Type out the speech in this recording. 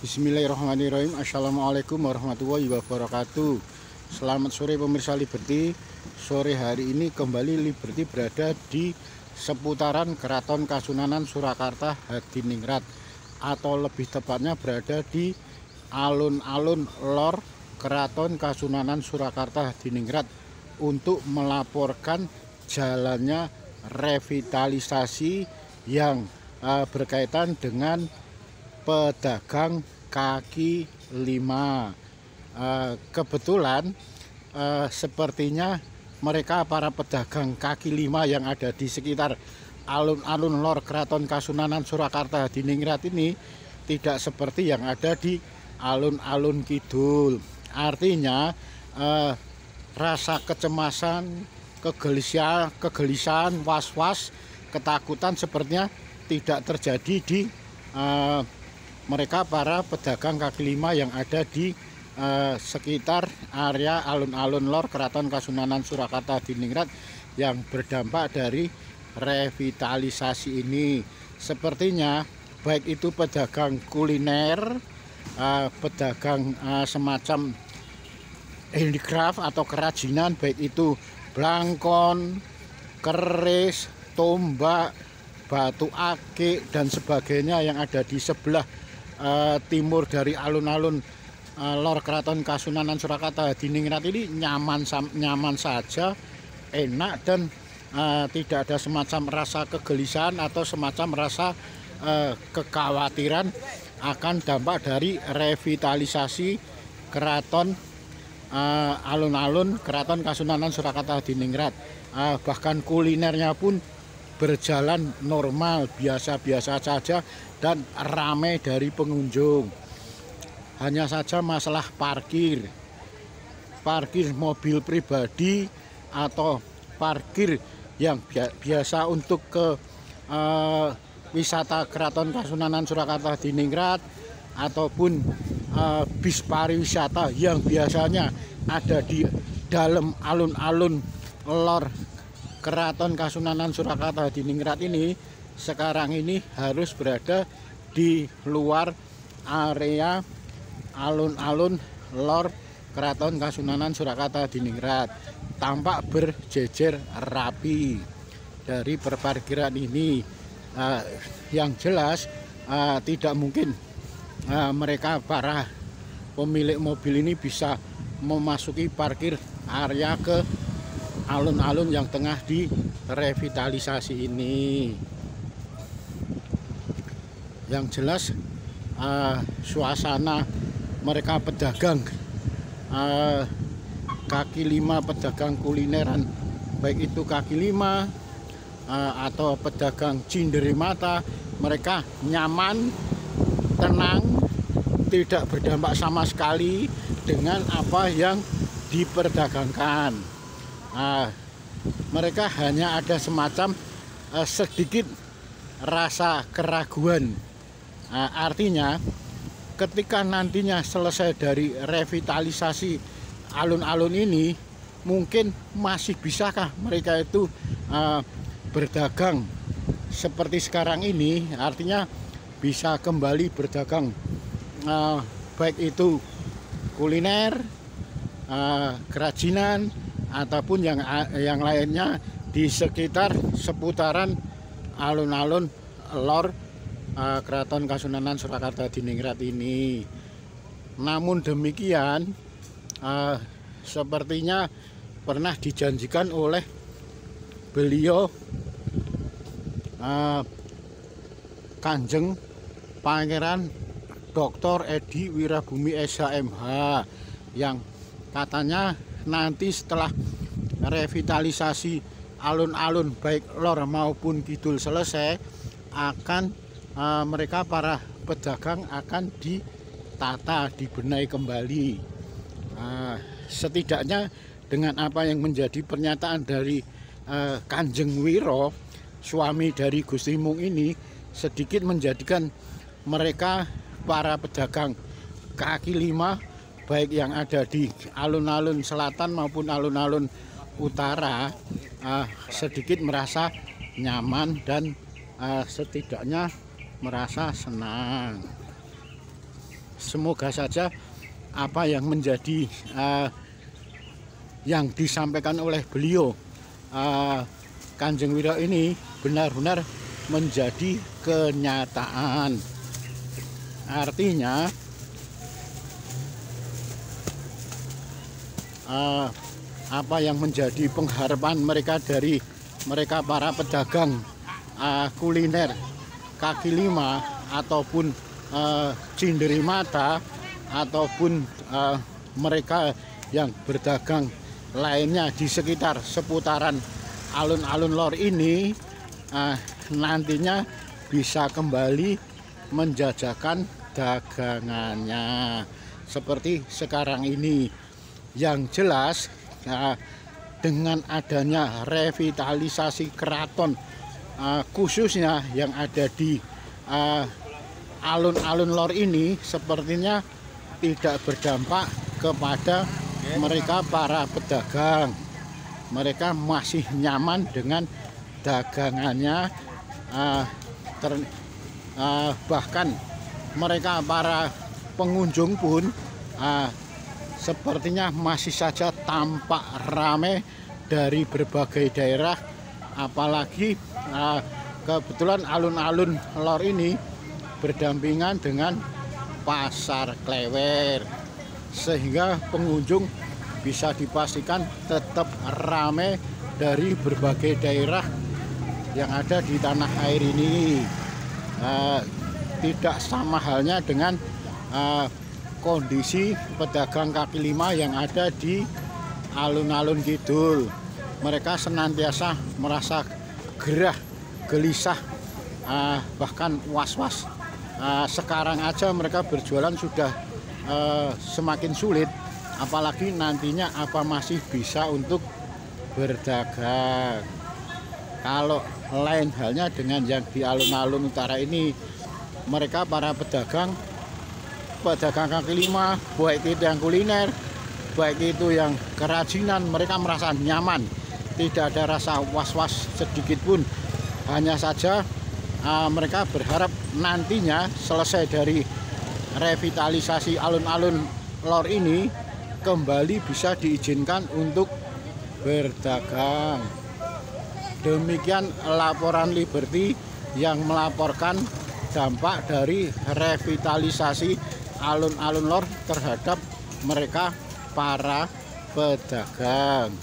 Bismillahirrahmanirrahim. Assalamualaikum warahmatullahi wabarakatuh. Selamat sore pemirsa Liberty. Sore hari ini kembali Liberty berada di seputaran Keraton Kasunanan Surakarta Hadiningrat, atau lebih tepatnya berada di alun-alun lor Keraton Kasunanan Surakarta Hadiningrat untuk melaporkan jalannya revitalisasi yang berkaitan dengan pedagang kaki lima. Kebetulan sepertinya mereka para pedagang kaki lima yang ada di sekitar alun-alun lor Keraton Kasunanan Surakarta Hadiningrat ini tidak seperti yang ada di alun-alun kidul. Artinya rasa kecemasan, kegelisahan, was-was, ketakutan sepertinya tidak terjadi di mereka para pedagang kaki lima yang ada di sekitar area alun-alun lor Keraton Kasunanan Surakarta Hadiningrat yang berdampak dari revitalisasi ini. Sepertinya baik itu pedagang kuliner, pedagang semacam handicraft atau kerajinan, baik itu blangkon, keris, tombak, batu akik dan sebagainya yang ada di sebelah timur dari alun-alun lor Keraton Kasunanan Surakarta Hadiningrat ini nyaman saja, enak, dan tidak ada semacam rasa kegelisahan atau semacam rasa kekhawatiran akan dampak dari revitalisasi keraton alun-alun Keraton Kasunanan Surakarta Hadiningrat. Bahkan kulinernya pun berjalan normal, biasa-biasa saja dan ramai dari pengunjung. Hanya saja masalah parkir mobil pribadi atau parkir yang biasa untuk ke wisata Keraton Kasunanan Surakarta Hadiningrat ataupun bis pariwisata yang biasanya ada di dalam alun-alun lor Keraton Kasunanan Surakarta Hadiningrat ini sekarang ini harus berada di luar area alun-alun lor Keraton Kasunanan Surakarta Hadiningrat. Tampak berjejer rapi dari perparkiran ini. Yang jelas tidak mungkin mereka para pemilik mobil ini bisa memasuki parkir area ke alun-alun yang tengah direvitalisasi ini. Yang jelas suasana mereka pedagang kaki lima, pedagang kulineran, baik itu kaki lima atau pedagang cinderimata, mereka nyaman, tenang, tidak berdampak sama sekali dengan apa yang diperdagangkan. Mereka hanya ada semacam sedikit rasa keraguan. Artinya ketika nantinya selesai dari revitalisasi alun-alun ini, mungkin masih bisakah mereka itu berdagang seperti sekarang ini. Artinya bisa kembali berdagang baik itu kuliner, kerajinan, ataupun yang lainnya di sekitar seputaran alun-alun lor Keraton Kasunanan Surakarta Hadiningrat ini. Namun demikian, sepertinya pernah dijanjikan oleh beliau Kanjeng Pangeran Dr. Edi Wirabumi SHMH, yang katanya nanti setelah revitalisasi alun-alun baik lor maupun kidul selesai, akan mereka para pedagang akan ditata, dibenahi kembali. Setidaknya dengan apa yang menjadi pernyataan dari Kanjeng Wiro, suami dari Gusti Mung ini, sedikit menjadikan mereka para pedagang kaki lima baik yang ada di alun-alun selatan maupun alun-alun utara sedikit merasa nyaman dan setidaknya merasa senang. semoga saja apa yang menjadi yang disampaikan oleh beliau Kanjeng Wiro ini benar-benar menjadi kenyataan. Artinya apa yang menjadi pengharapan mereka dari mereka para pedagang kuliner kaki lima ataupun Cinderimata ataupun mereka yang berdagang lainnya di sekitar seputaran alun-alun Lor ini nantinya bisa kembali menjajakan dagangannya seperti sekarang ini. Yang jelas dengan adanya revitalisasi keraton khususnya yang ada di alun-alun Lor ini sepertinya tidak berdampak kepada mereka para pedagang. Mereka masih nyaman dengan dagangannya, bahkan mereka para pengunjung pun sepertinya masih saja tampak ramai dari berbagai daerah, apalagi kebetulan alun-alun Lor ini berdampingan dengan Pasar Klewer, sehingga pengunjung bisa dipastikan tetap ramai dari berbagai daerah yang ada di tanah air ini. Tidak sama halnya dengan kondisi pedagang kaki lima yang ada di alun-alun kidul. Mereka senantiasa merasa gerah, gelisah, bahkan was-was. Sekarang aja mereka berjualan sudah semakin sulit, apalagi nantinya apa masih bisa untuk berdagang. Kalau lain halnya dengan yang di alun-alun utara ini, mereka para pedagang kaki lima, baik itu yang kuliner, baik itu yang kerajinan, mereka merasa nyaman, tidak ada rasa was-was sedikit pun. Hanya saja mereka berharap nantinya selesai dari revitalisasi alun-alun Lor ini kembali bisa diizinkan untuk berdagang. Demikian laporan Liberty yang melaporkan dampak dari revitalisasi alun-alun Lor terhadap mereka para pedagang.